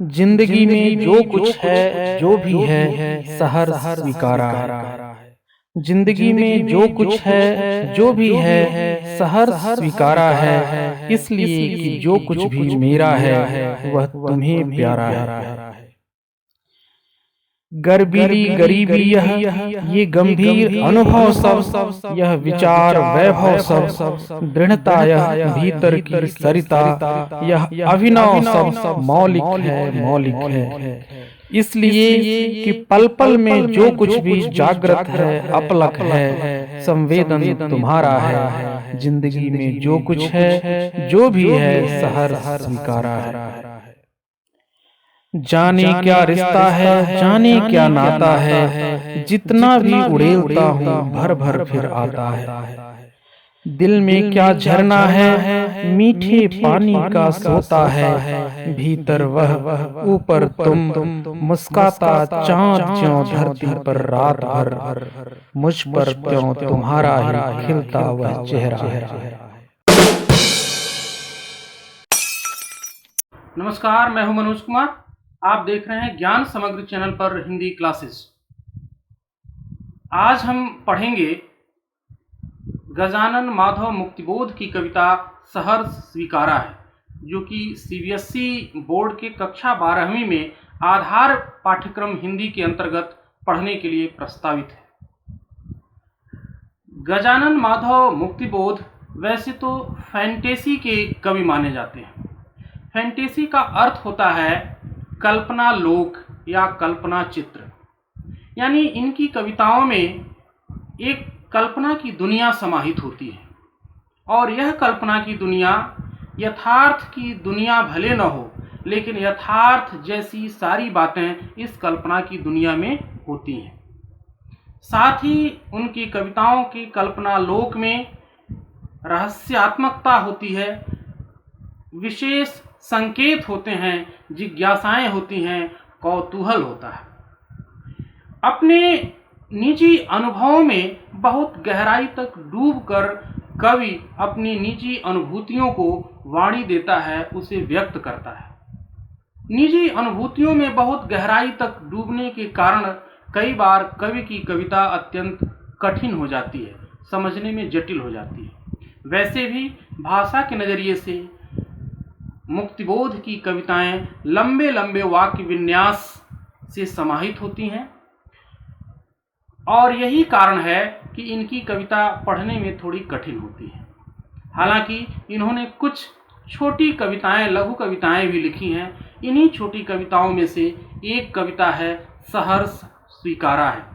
जिंदगी में जो कुछ है जो भी है सहर्ष स्वीकारा है। जिंदगी में जो कुछ है जो भी है सहर्ष स्वीकारा है, इसलिए कि जो कुछ भी मेरा है वह तुम्हें प्यारा है। गर्बीली गरीबी ये गंभीर अनुभव सब, यह विचार वैभव सब, दृढ़ता यह भीतर की सरिता, यह अभिनव सब मौलिक है। इसलिए कि पल पल में जो कुछ भी जागृत है अपलक है, संवेदन तुम्हारा है। जिंदगी में जो कुछ है जो भी है सहर्ष स्वीकारा है। जाने क्या रिश्ता है, जाने क्या नाता है, जितना भी उड़ेलता हूँ भर भर फिर आता है। दिल में क्या झरना है, मीठे पानी का सोता है, भीतर वह ऊपर तुम, मुस्काता चांद ज्यों धरती पर रात भर, मुझ पर क्यों तुम्हारा ही खिलता वह चेहरा है। नमस्कार, मैं हूं मनोज कुमार। आप देख रहे हैं ज्ञान समग्र चैनल पर हिंदी क्लासेस। आज हम पढ़ेंगे गजानन माधव मुक्तिबोध की कविता सहर्ष स्वीकारा है, जो कि सीबीएसई बोर्ड के कक्षा 12वीं में आधार पाठ्यक्रम हिंदी के अंतर्गत पढ़ने के लिए प्रस्तावित है। गजानन माधव मुक्तिबोध वैसे तो फैंटेसी के कवि माने जाते हैं। फैंटेसी का अर्थ होता है कल्पना लोक या कल्पना चित्र, यानी इनकी कविताओं में एक कल्पना की दुनिया समाहित होती है, और यह कल्पना की दुनिया यथार्थ की दुनिया भले न हो, लेकिन यथार्थ जैसी सारी बातें इस कल्पना की दुनिया में होती हैं। साथ ही उनकी कविताओं की कल्पना लोक में रहस्यात्मकता होती है, विशेष संकेत होते हैं, जिज्ञासाएं होती हैं, कौतूहल होता है। अपने निजी अनुभवों में बहुत गहराई तक डूबकर कवि अपनी निजी अनुभूतियों को वाणी देता है, उसे व्यक्त करता है। निजी अनुभूतियों में बहुत गहराई तक डूबने के कारण कई बार कवि की कविता अत्यंत कठिन हो जाती है, समझने में जटिल हो जाती है। वैसे भी भाषा के नज़रिए से मुक्तिबोध की कविताएं लंबे लंबे वाक्य विन्यास से समाहित होती हैं, और यही कारण है कि इनकी कविता पढ़ने में थोड़ी कठिन होती है। हालांकि इन्होंने कुछ छोटी कविताएं, लघु कविताएं भी लिखी हैं। इन्हीं छोटी कविताओं में से एक कविता है सहर्ष स्वीकारा है,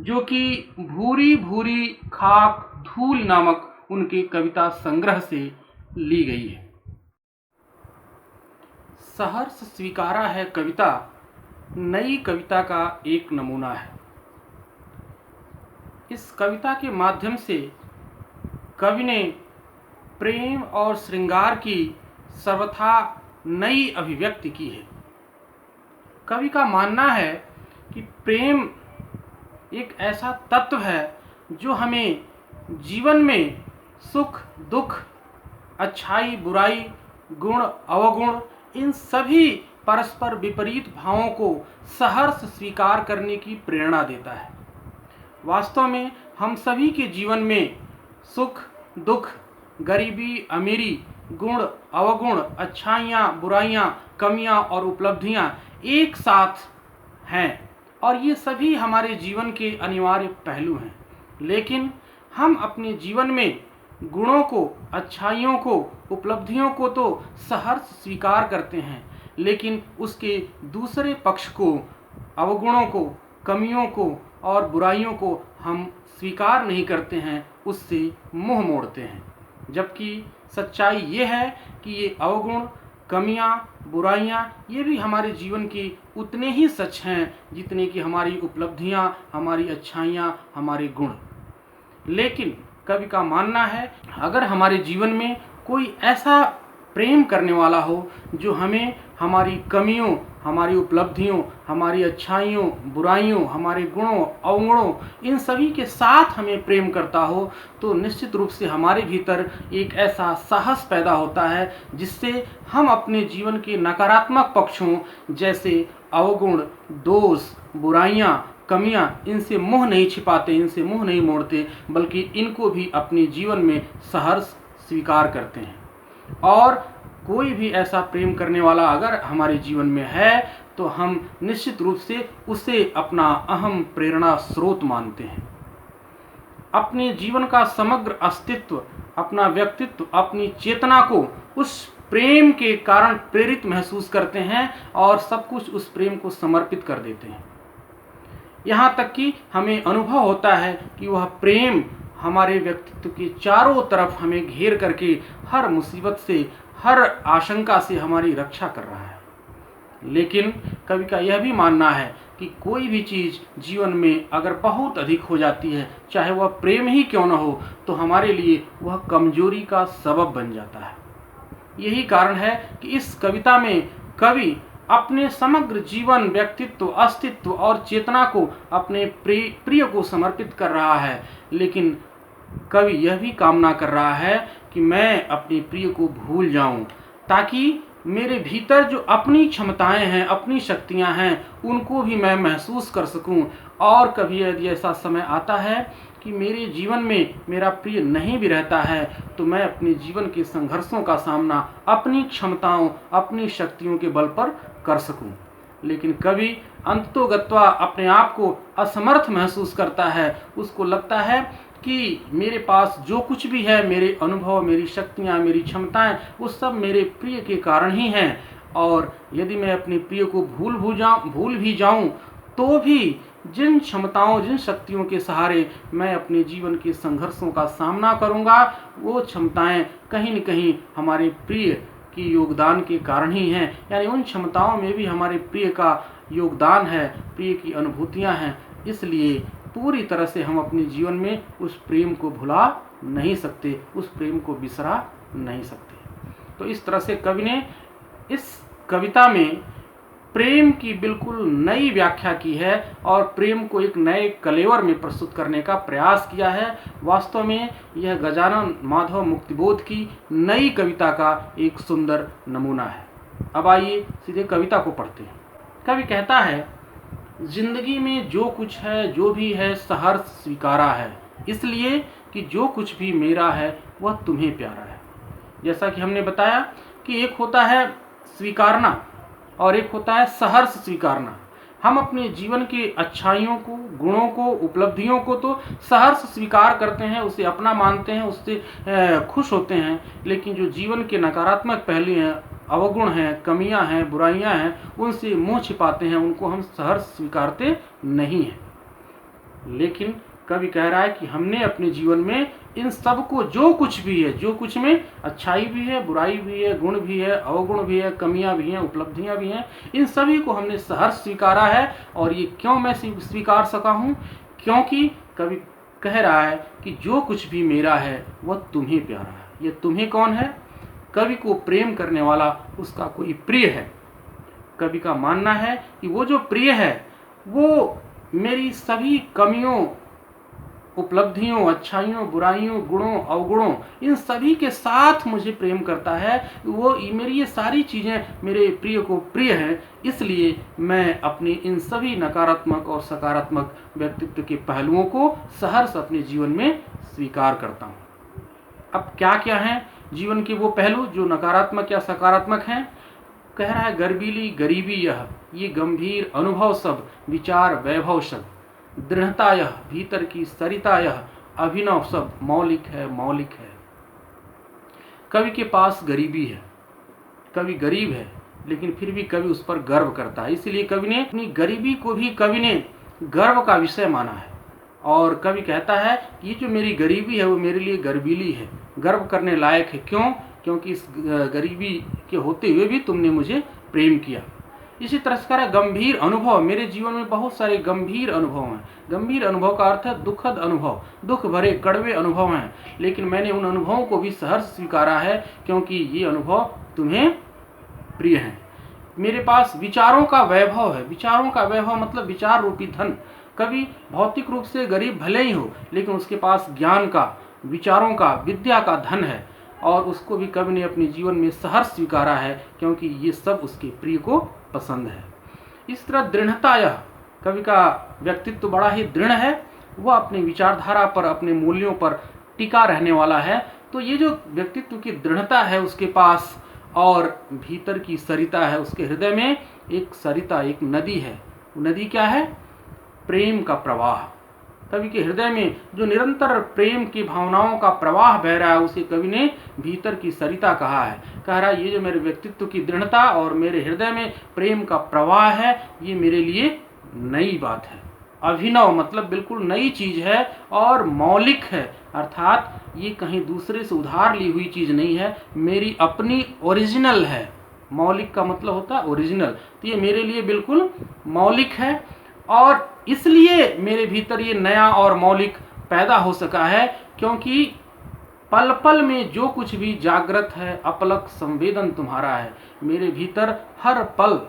जो कि भूरी भूरी खाक धूल नामक उनके कविता संग्रह से ली गई है। सहर्ष स्वीकारा है कविता नई कविता का एक नमूना है। इस कविता के माध्यम से कवि ने प्रेम और श्रृंगार की सर्वथा नई अभिव्यक्ति की है। कवि का मानना है कि प्रेम एक ऐसा तत्व है जो हमें जीवन में सुख दुख, अच्छाई बुराई, गुण अवगुण, इन सभी परस्पर विपरीत भावों को सहर्ष स्वीकार करने की प्रेरणा देता है। वास्तव में हम सभी के जीवन में सुख दुख, गरीबी अमीरी, गुण अवगुण, अच्छाइयाँ बुराइयाँ, कमियाँ और उपलब्धियाँ एक साथ हैं, और ये सभी हमारे जीवन के अनिवार्य पहलू हैं। लेकिन हम अपने जीवन में गुणों को, अच्छाइयों को, उपलब्धियों को तो सहर्ष स्वीकार करते हैं, लेकिन उसके दूसरे पक्ष को, अवगुणों को, कमियों को और बुराइयों को हम स्वीकार नहीं करते हैं, उससे मुंह मोड़ते हैं। जबकि सच्चाई ये है कि ये अवगुण, कमियां, बुराइयां ये भी हमारे जीवन के उतने ही सच हैं जितने कि हमारी उपलब्धियां, हमारी अच्छाइयां, हमारे गुण। लेकिन कवि का मानना है अगर हमारे जीवन में कोई ऐसा प्रेम करने वाला हो जो हमें हमारी कमियों, हमारी उपलब्धियों, हमारी अच्छाइयों, बुराइयों, हमारे गुणों, अवगुणों, इन सभी के साथ हमें प्रेम करता हो, तो निश्चित रूप से हमारे भीतर एक ऐसा साहस पैदा होता है जिससे हम अपने जीवन के नकारात्मक पक्षों जैसे अवगुण, दोष, बुराइयां, कमियां, इनसे मुंह नहीं छिपाते, इनसे मुंह नहीं मोड़ते, बल्कि इनको भी अपने जीवन में सहर्ष स्वीकार करते हैं। और कोई भी ऐसा प्रेम करने वाला अगर हमारे जीवन में है तो हम निश्चित रूप से उसे अपना अहम प्रेरणा स्रोत मानते हैं। अपने जीवन का समग्र अस्तित्व, अपना व्यक्तित्व, अपनी चेतना को उस प्रेम के कारण प्रेरित महसूस करते हैं और सब कुछ उस प्रेम को समर्पित कर देते हैं। यहाँ तक कि हमें अनुभव होता है कि वह प्रेम हमारे व्यक्तित्व के चारों तरफ हमें घेर करके हर मुसीबत से, हर आशंका से हमारी रक्षा कर रहा है। लेकिन कवि का यह भी मानना है कि कोई भी चीज़ जीवन में अगर बहुत अधिक हो जाती है, चाहे वह प्रेम ही क्यों न हो, तो हमारे लिए वह कमजोरी का सबब बन जाता है। यही कारण है कि इस कविता में कवि अपने समग्र जीवन, व्यक्तित्व, अस्तित्व और चेतना को अपने प्रिय को समर्पित कर रहा है। लेकिन कवि यह भी कामना कर रहा है कि मैं अपने प्रिय को भूल जाऊं, ताकि मेरे भीतर जो अपनी क्षमताएं हैं, अपनी शक्तियां हैं, उनको भी मैं महसूस कर सकूं। और कभी यदि ऐसा समय आता है कि मेरे जीवन में मेरा प्रिय नहीं भी रहता है, तो मैं अपने जीवन के संघर्षों का सामना अपनी क्षमताओं, अपनी शक्तियों के बल पर कर सकूं। लेकिन कवि अंततोगत्वा अपने आप को असमर्थ महसूस करता है। उसको लगता है कि मेरे पास जो कुछ भी है, मेरे अनुभव, मेरी शक्तियाँ, मेरी क्षमताएं, वो सब मेरे प्रिय के कारण ही हैं। और यदि मैं अपने प्रिय को भूल भी जाऊं, तो भी जिन क्षमताओं, जिन शक्तियों के सहारे मैं अपने जीवन के संघर्षों का सामना करूंगा, वो क्षमताएं कहीं न कहीं हमारे प्रिय की योगदान के कारण ही हैं। यानी उन क्षमताओं में भी हमारे प्रिय का योगदान है, प्रिय की अनुभूतियां हैं। इसलिए पूरी तरह से हम अपने जीवन में उस प्रेम को भुला नहीं सकते, उस प्रेम को बिसरा नहीं सकते। तो इस तरह से कवि ने इस कविता में प्रेम की बिल्कुल नई व्याख्या की है और प्रेम को एक नए कलेवर में प्रस्तुत करने का प्रयास किया है। वास्तव में यह गजानन माधव मुक्तिबोध की नई कविता का एक सुंदर नमूना है। अब आइए सीधे कविता को पढ़ते हैं। कवि कहता है, जिंदगी में जो कुछ है, जो भी है, सहर्ष स्वीकारा है, इसलिए कि जो कुछ भी मेरा है वह तुम्हें प्यारा है। जैसा कि हमने बताया कि एक होता है स्वीकारना और एक होता है सहर्ष स्वीकारना। हम अपने जीवन की अच्छाइयों को, गुणों को, उपलब्धियों को तो सहर्ष स्वीकार करते हैं, उसे अपना मानते हैं, उससे खुश होते हैं। लेकिन जो जीवन के नकारात्मक पहलू हैं, अवगुण हैं, कमियां हैं, बुराइयां हैं, उनसे मुंह छिपाते हैं, उनको हम सहर्ष स्वीकारते नहीं हैं। लेकिन कवि कह रहा है कि हमने अपने जीवन में इन सब को, जो कुछ भी है, जो कुछ में अच्छाई भी है, बुराई भी है, गुण भी है, अवगुण भी है, कमियां भी हैं, उपलब्धियां भी हैं, इन सभी को हमने सहर्ष स्वीकारा है। और ये क्यों मैं स्वीकार सका हूँ? क्योंकि कवि कह रहा है कि जो कुछ भी मेरा है वह तुम्हें प्यारा है। ये तुम्हें कौन है? कवि को प्रेम करने वाला उसका कोई प्रिय है। कवि का मानना है कि वो जो प्रिय है वो मेरी सभी कमियों, उपलब्धियों, अच्छाइयों, बुराइयों, गुणों, अवगुणों, इन सभी के साथ मुझे प्रेम करता है। वो मेरी ये सारी चीज़ें मेरे प्रिय को प्रिय हैं। इसलिए मैं अपनी इन सभी नकारात्मक और सकारात्मक व्यक्तित्व के पहलुओं को सहर्ष अपने जीवन में स्वीकार करता हूँ। अब क्या क्या हैं जीवन के वो पहलू जो नकारात्मक या सकारात्मक हैं? कह रहा है, गर्बीली गरीबी यह, ये गंभीर अनुभव सब, विचार वैभव सब, दृढ़ता यह, भीतर की सरिता यह, अभिनव सब, मौलिक है, मौलिक है। कवि के पास गरीबी है, कवि गरीब है, लेकिन फिर भी कवि उस पर गर्व करता है। इसलिए कवि ने अपनी गरीबी को भी कवि ने गर्व का विषय माना है। और कवि कहता है कि ये जो मेरी गरीबी है वो मेरे लिए गर्बीली है, गर्व करने लायक है। क्यों? क्योंकि इस गरीबी के होते हुए भी तुमने मुझे प्रेम किया। इसी तरह से गंभीर अनुभव, मेरे जीवन में बहुत सारे गंभीर अनुभव हैं। गंभीर अनुभव का अर्थ है दुखद अनुभव, दुख भरे कड़वे अनुभव हैं। लेकिन मैंने उन अनुभवों को भी सहर्ष स्वीकारा है, क्योंकि ये अनुभव तुम्हें प्रिय हैं। मेरे पास विचारों का वैभव है। विचारों का वैभव मतलब विचार रूपी धन। कवि भौतिक रूप से गरीब भले ही हो, लेकिन उसके पास ज्ञान का, विचारों का, विद्या का धन है, और उसको भी कवि ने अपने जीवन में सहर्ष स्वीकारा है, क्योंकि ये सब उसके प्रिय को पसंद है। इस तरह दृढ़ता, यह कवि का व्यक्तित्व बड़ा ही दृढ़ है। वह अपनी विचारधारा पर, अपने मूल्यों पर टिका रहने वाला है। तो ये जो व्यक्तित्व की दृढ़ता है उसके पास, और भीतर की सरिता है, उसके हृदय में एक सरिता, एक नदी है। नदी क्या है? प्रेम का प्रवाह। कवि के हृदय में जो निरंतर प्रेम की भावनाओं का प्रवाह बह रहा है, उसे कवि ने भीतर की सरिता कहा है। कह रहा है ये जो मेरे व्यक्तित्व की दृढ़ता और मेरे हृदय में प्रेम का प्रवाह है, ये मेरे लिए नई बात है। अभिनव मतलब बिल्कुल नई चीज है और मौलिक है, अर्थात ये कहीं दूसरे से उधार ली हुई चीज नहीं है, मेरी अपनी ओरिजिनल है। मौलिक का मतलब होता है ओरिजिनल। तो ये मेरे लिए बिल्कुल मौलिक है, और इसलिए मेरे भीतर ये नया और मौलिक पैदा हो सका है, क्योंकि पल पल में जो कुछ भी जागृत है, अपलक संवेदन तुम्हारा है। मेरे भीतर हर पल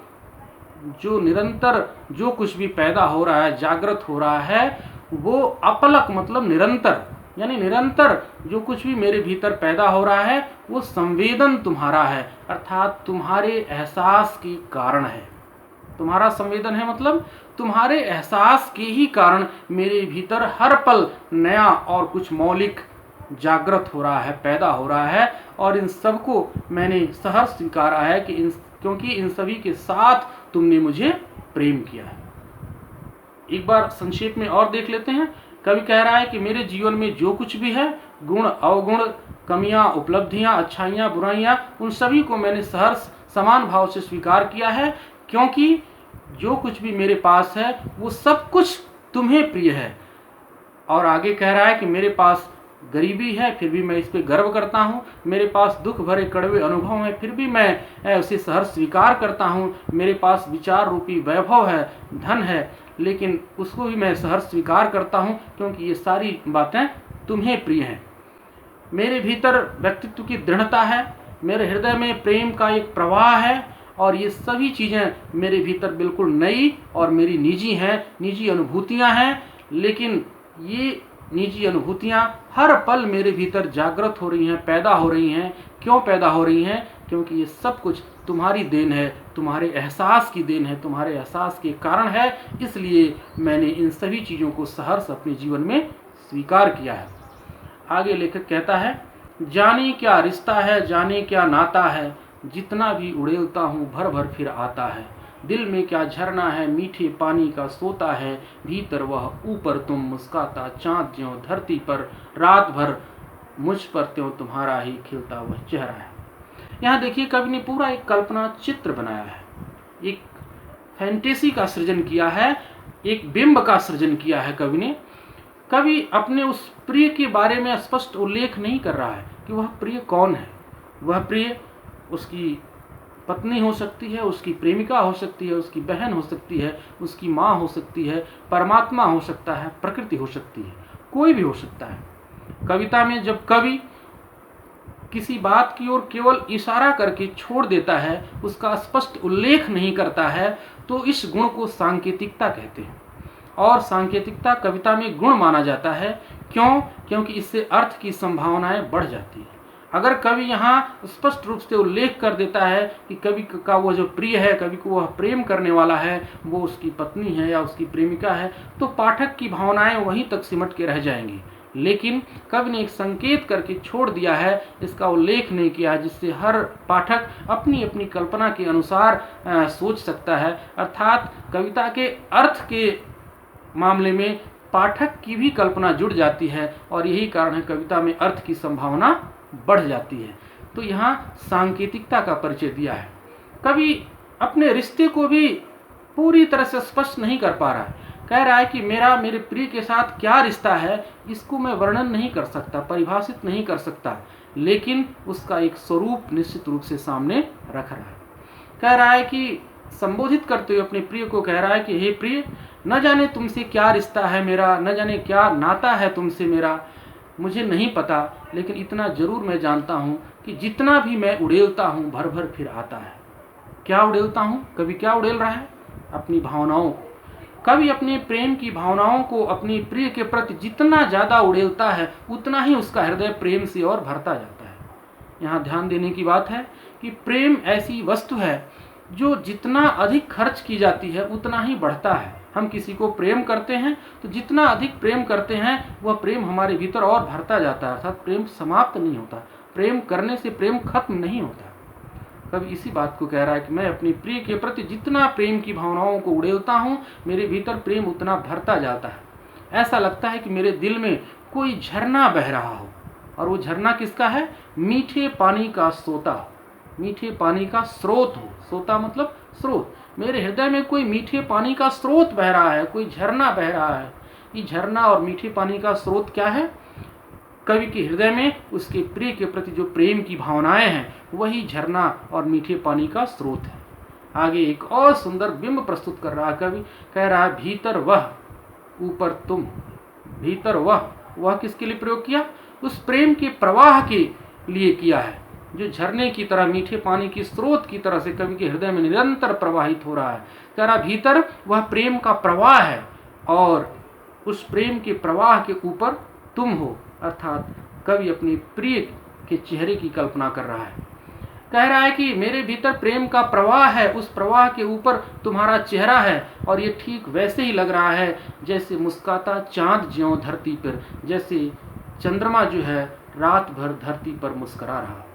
जो निरंतर जो कुछ भी पैदा हो रहा है, जागृत हो रहा है, वो अपलक मतलब निरंतर, यानी निरंतर जो कुछ भी मेरे भीतर पैदा हो रहा है वो संवेदन तुम्हारा है, अर्थात तुम्हारे एहसास के कारण है। तुम्हारा संवेदन है मतलब तुम्हारे एहसास के ही कारण मेरे भीतर हर पल नया और कुछ मौलिक जागृत हो रहा है, पैदा हो रहा है, और इन सबको मैंने सहर्ष स्वीकारा है कि क्योंकि इन सभी के साथ तुमने मुझे प्रेम किया है। एक बार संक्षेप में और देख लेते हैं। कवि कह रहा है कि मेरे जीवन में जो कुछ भी है, गुण अवगुण, कमियां उपलब्धियां, अच्छाइयां बुराइयां, उन सभी को मैंने सहर्ष समान भाव से स्वीकार किया है, क्योंकि जो कुछ भी मेरे पास है वो सब कुछ तुम्हें प्रिय है। और आगे कह रहा है कि मेरे पास गरीबी है, फिर भी मैं इस पे गर्व करता हूँ। मेरे पास दुख भरे कड़वे अनुभव हैं, फिर भी मैं उसे सहर्ष स्वीकार करता हूँ। मेरे पास विचार रूपी वैभव है, धन है, लेकिन उसको भी मैं सहर्ष स्वीकार करता हूँ, क्योंकि ये सारी बातें तुम्हें प्रिय हैं। मेरे भीतर व्यक्तित्व की दृढ़ता है, मेरे हृदय में प्रेम का एक प्रवाह है, और ये सभी चीज़ें मेरे भीतर बिल्कुल नई और मेरी निजी हैं, निजी अनुभूतियाँ हैं। लेकिन ये निजी अनुभूतियाँ हर पल मेरे भीतर जागृत हो रही हैं, पैदा हो रही हैं। क्यों पैदा हो रही हैं? क्योंकि ये सब कुछ तुम्हारी देन है, तुम्हारे एहसास की देन है, तुम्हारे एहसास के कारण है। इसलिए मैंने इन सभी चीज़ों को सहर्ष अपने जीवन में स्वीकार किया है। आगे लेखक कहता है, जाने क्या रिश्ता है, जाने क्या नाता है, जितना भी उड़ेलता हूँ भर भर फिर आता है। दिल में क्या झरना है, मीठे पानी का सोता है, भीतर वह ऊपर तुम मुस्काता, चाँद ज्यों धरती पर, रात भर मुझ पर त्यों तुम्हारा ही खिलता वह चेहरा है। यहाँ देखिए कवि ने पूरा एक कल्पना चित्र बनाया है, एक फैंटेसी का सृजन किया है, एक बिंब का सृजन किया है कवि ने। कवि अपने उस प्रिय के बारे में स्पष्ट उल्लेख नहीं कर रहा है कि वह प्रिय कौन है। वह प्रिय उसकी पत्नी हो सकती है, उसकी प्रेमिका हो सकती है, उसकी बहन हो सकती है, उसकी माँ हो सकती है, परमात्मा हो सकता है, प्रकृति हो सकती है, कोई भी हो सकता है। कविता में जब कवि किसी बात की ओर केवल इशारा करके छोड़ देता है, उसका स्पष्ट उल्लेख नहीं करता है, तो इस गुण को सांकेतिकता कहते हैं। और सांकेतिकता कविता में गुण माना जाता है। क्यों? क्योंकि इससे अर्थ की संभावनाएं बढ़ जाती है। अगर कवि यहाँ स्पष्ट रूप से उल्लेख कर देता है कि कवि का वो जो प्रिय है, कवि को वह प्रेम करने वाला है, वो उसकी पत्नी है या उसकी प्रेमिका है, तो पाठक की भावनाएं वहीं तक सिमट के रह जाएंगी। लेकिन कवि ने एक संकेत करके छोड़ दिया है, इसका उल्लेख नहीं किया, जिससे हर पाठक अपनी अपनी कल्पना के अनुसार सोच सकता है। अर्थात कविता के अर्थ के मामले में पाठक की भी कल्पना जुड़ जाती है, और यही कारण है कविता में अर्थ की संभावना बढ़ जाती है। तो यहाँ सांकेतिकता का परिचय दिया है। कवि अपने रिश्ते को भी पूरी तरह से स्पष्ट नहीं कर पा रहा है। कह रहा है कि मेरे प्रिय के साथ क्या रिश्ता है, इसको मैं वर्णन नहीं कर सकता, परिभाषित नहीं कर सकता, लेकिन उसका एक स्वरूप निश्चित रूप से सामने रख रहा है। कह रहा है कि संबोधित करते हुए अपने प्रिय को कह रहा है कि हे प्रिय, न जाने तुमसे क्या रिश्ता है मेरा, न जाने क्या नाता है तुमसे मेरा, मुझे नहीं पता, लेकिन इतना जरूर मैं जानता हूँ कि जितना भी मैं उड़ेलता हूँ भर भर फिर आता है। क्या उड़ेलता हूँ? कवि क्या उड़ेल रहा है? अपनी भावनाओं को। कवि अपने प्रेम की भावनाओं को अपनी प्रिय के प्रति जितना ज़्यादा उड़ेलता है उतना ही उसका हृदय प्रेम से और भरता जाता है। यहाँ ध्यान देने की बात है कि प्रेम ऐसी वस्तु है जो जितना अधिक खर्च की जाती है उतना ही बढ़ता है। हम किसी को प्रेम करते हैं तो जितना अधिक प्रेम करते हैं वह प्रेम हमारे भीतर और भरता जाता है, अर्थात प्रेम समाप्त नहीं होता। प्रेम करने से प्रेम खत्म नहीं होता। कभी इसी बात को कह रहा है कि मैं अपनी प्रिय के प्रति जितना प्रेम की भावनाओं को उड़ेलता हूँ मेरे भीतर प्रेम उतना भरता जाता है। ऐसा लगता है कि मेरे दिल में कोई झरना बह रहा हो, और वो झरना किसका है? मीठे पानी का सोता, मीठे पानी का स्रोत हो। सोता मतलब स्रोत। मेरे हृदय में कोई मीठे पानी का स्रोत बह रहा है, कोई झरना बह रहा है। ये झरना और मीठे पानी का स्रोत क्या है? कवि के हृदय में उसके प्रिय के प्रति जो प्रेम की भावनाएं हैं वही झरना और मीठे पानी का स्रोत है। आगे एक और सुंदर बिंब प्रस्तुत कर रहा है कवि। कह रहा है भीतर वह ऊपर तुम। भीतर वह किसके लिए प्रयोग किया? उस प्रेम के प्रवाह के लिए किया है जो झरने की तरह, मीठे पानी की स्रोत की तरह से कवि के हृदय में निरंतर प्रवाहित हो रहा है। कह रहा भीतर वह प्रेम का प्रवाह है और उस प्रेम के प्रवाह के ऊपर तुम हो, अर्थात कवि अपने प्रिय के चेहरे की कल्पना कर रहा है। कह रहा है कि मेरे भीतर प्रेम का प्रवाह है, उस प्रवाह के ऊपर तुम्हारा चेहरा है, और ये ठीक वैसे ही लग रहा है जैसे मुस्काता चांद ज्यों धरती पर, जैसे चंद्रमा जो है रात भर धरती पर मुस्करा रहा।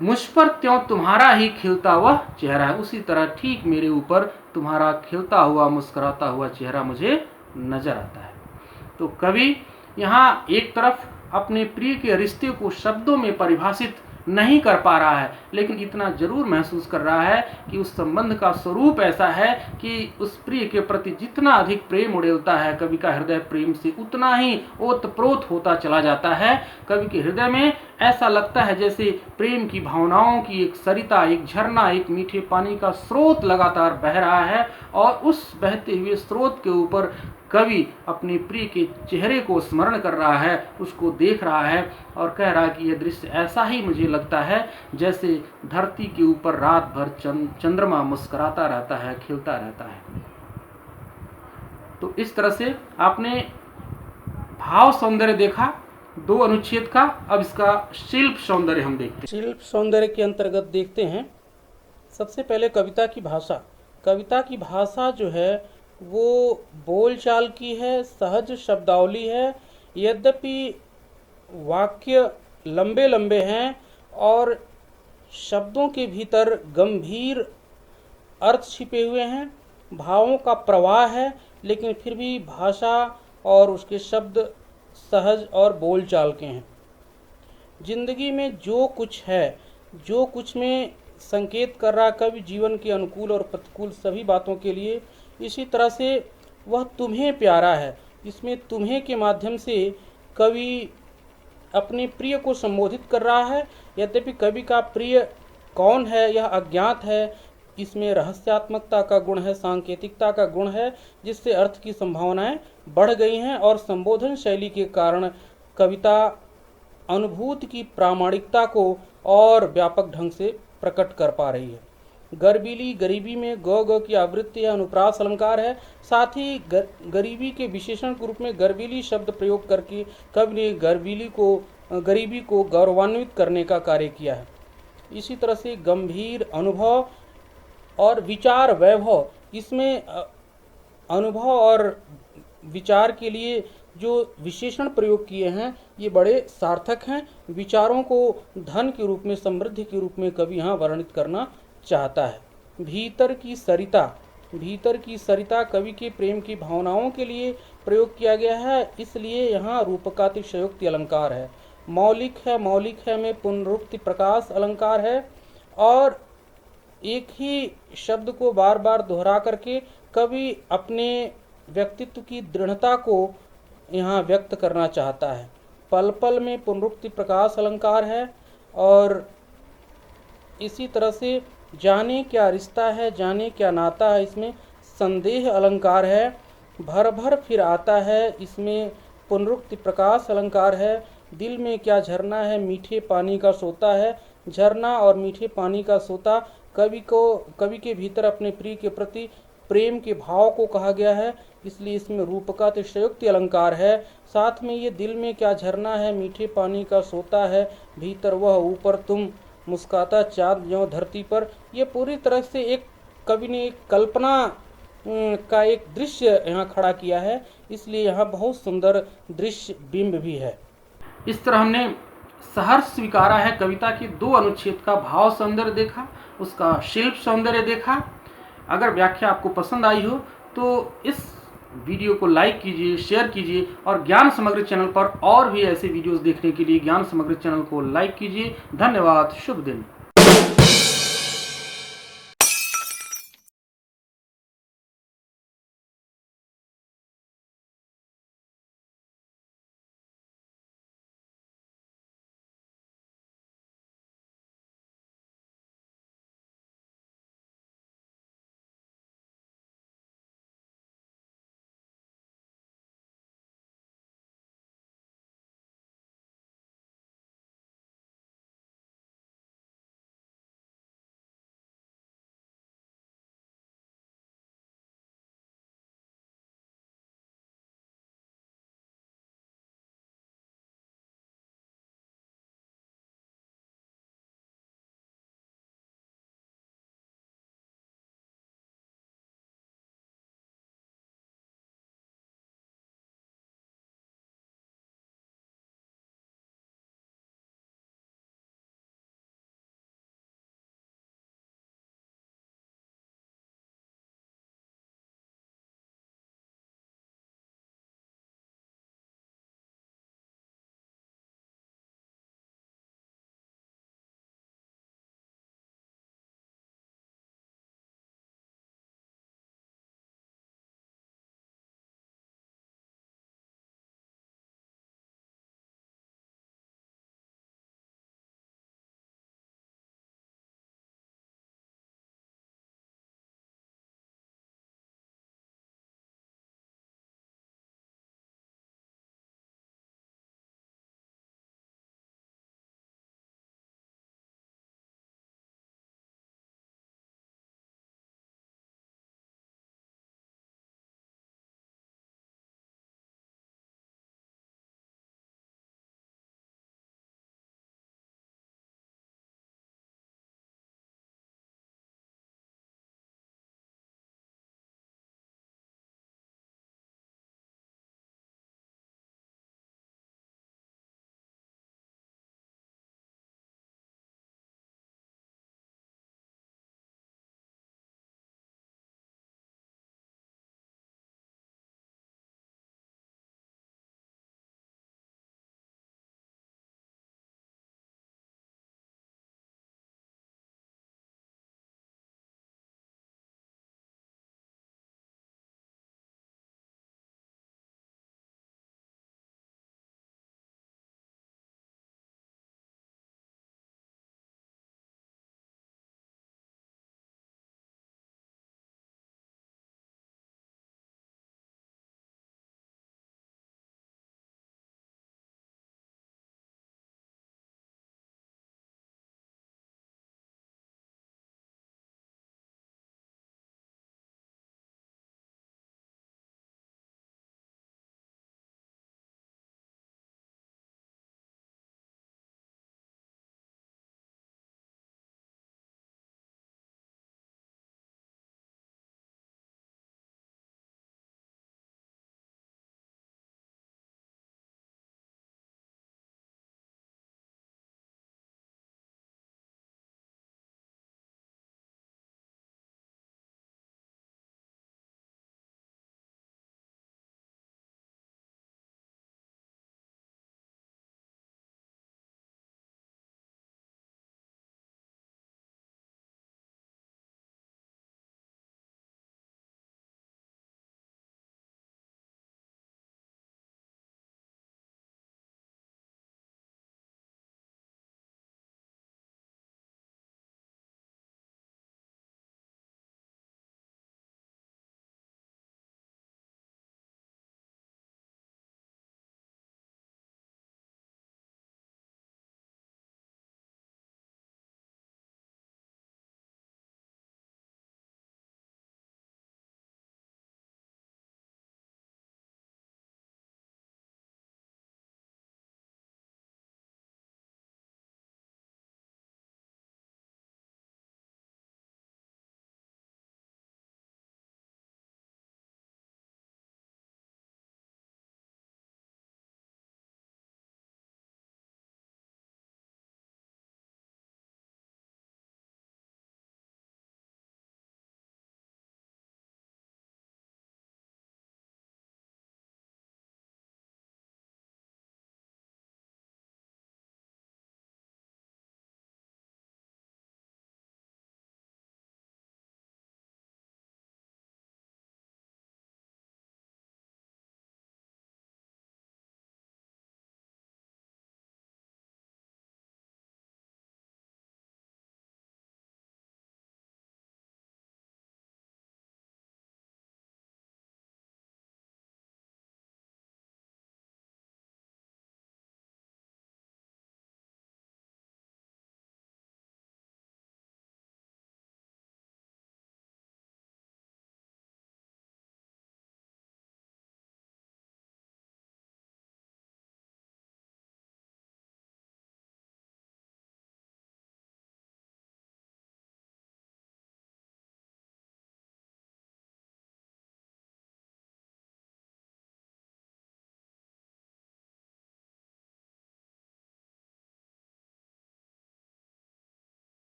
मुझ पर त्यों तुम्हारा ही खिलता हुआ चेहरा है, उसी तरह ठीक मेरे ऊपर तुम्हारा खिलता हुआ मुस्कुराता हुआ चेहरा मुझे नजर आता है। तो कवि यहाँ एक तरफ अपने प्रिय के रिश्ते को शब्दों में परिभाषित नहीं कर पा रहा है, लेकिन इतना जरूर महसूस कर रहा है कि उस संबंध का स्वरूप ऐसा है कि उस प्रिय के प्रति जितना अधिक प्रेम उड़ेलता है कवि का हृदय प्रेम से उतना ही ओतप्रोत होता चला जाता है। कवि के हृदय में ऐसा लगता है जैसे प्रेम की भावनाओं की एक सरिता, एक झरना, एक मीठे पानी का स्रोत लगातार बह रहा है, और उस बहते हुए स्रोत के ऊपर कवि अपने प्रिय के चेहरे को स्मरण कर रहा है, उसको देख रहा है और कह रहा है कि यह दृश्य ऐसा ही मुझे लगता है जैसे धरती के ऊपर रात भर चंद्रमा मुस्कुराता रहता है, खिलता रहता है। तो इस तरह से आपने भाव सौंदर्य देखा 2 अनुच्छेद का। अब इसका शिल्प सौंदर्य हम देखते हैं। शिल्प सौंदर्य के अंतर्गत देखते हैं सबसे पहले कविता की भाषा। कविता की भाषा जो है वो बोलचाल की है, सहज शब्दावली है। यद्यपि वाक्य लंबे लंबे हैं और शब्दों के भीतर गंभीर अर्थ छिपे हुए हैं, भावों का प्रवाह है, लेकिन फिर भी भाषा और उसके शब्द सहज और बोलचाल के हैं। जिंदगी में जो कुछ है, जो कुछ में संकेत कर रहा कवि जीवन के अनुकूल और प्रतिकूल सभी बातों के लिए, इसी तरह से वह तुम्हें प्यारा है। इसमें तुम्हें के माध्यम से कवि अपने प्रिय को संबोधित कर रहा है। यद्यपि कवि का प्रिय कौन है यह अज्ञात है। इसमें रहस्यात्मकता का गुण है, सांकेतिकता का गुण है, जिससे अर्थ की संभावनाएं बढ़ गई हैं और संबोधन शैली के कारण कविता अनुभूति की प्रामाणिकता को और व्यापक ढंग से प्रकट कर पा रही है। गर्बीली गरीबी में ग की आवृत्ति है, अनुप्रास अलंकार है। साथ ही गरीबी के विशेषण के रूप में गर्बीली शब्द प्रयोग करके कवि ने गरीबी को गौरवान्वित करने का कार्य किया है। इसी तरह से गंभीर अनुभव और विचार वैभव, इसमें अनुभव और विचार के लिए जो विशेषण प्रयोग किए हैं ये बड़े सार्थक हैं। विचारों को धन के रूप में, समृद्धि के रूप में कवि यहाँ वर्णित करना चाहता है। भीतर की सरिता, भीतर की सरिता कवि के प्रेम की भावनाओं के लिए प्रयोग किया गया है, इसलिए यहाँ रूपकातिशयोक्ति अलंकार है। मौलिक है में पुनरुक्ति प्रकाश अलंकार है, और एक ही शब्द को बार बार दोहरा करके कवि अपने व्यक्तित्व की दृढ़ता को यहाँ व्यक्त करना चाहता है। पल पल में पुनरुक्ति प्रकाश अलंकार है, और इसी तरह से जाने क्या रिश्ता है, जाने क्या नाता है, इसमें संदेह अलंकार है। भर भर फिर आता है, इसमें पुनरुक्ति प्रकाश अलंकार है। दिल में क्या झरना है, मीठे पानी का सोता है, झरना और मीठे पानी का सोता। कवि के भीतर अपने प्रिय के प्रति प्रेम के भाव को कहा गया है, इसलिए इसमें रूपका अतिशयोक्ति अलंकार है। साथ में ये दिल में क्या झरना है, मीठे पानी का सोता है, भीतर वह ऊपर तुम मुस्काता चाँद ज्यों धरती पर। ये पूरी तरह से एक कवि ने एक कल्पना का एक दृश्य यहाँ खड़ा किया है, इसलिए यहाँ बहुत सुंदर दृश्य बिंब भी है। इस तरह हमने सहर्ष स्वीकारा है कविता के 2 अनुच्छेद का भाव सौंदर्य देखा, उसका शिल्प सौंदर्य देखा। अगर व्याख्या आपको पसंद आई हो तो इस वीडियो को लाइक कीजिए, शेयर कीजिए और ज्ञान समग्र चैनल पर और भी ऐसे वीडियोस देखने के लिए ज्ञान समग्र चैनल को लाइक कीजिए। धन्यवाद। शुभ दिन।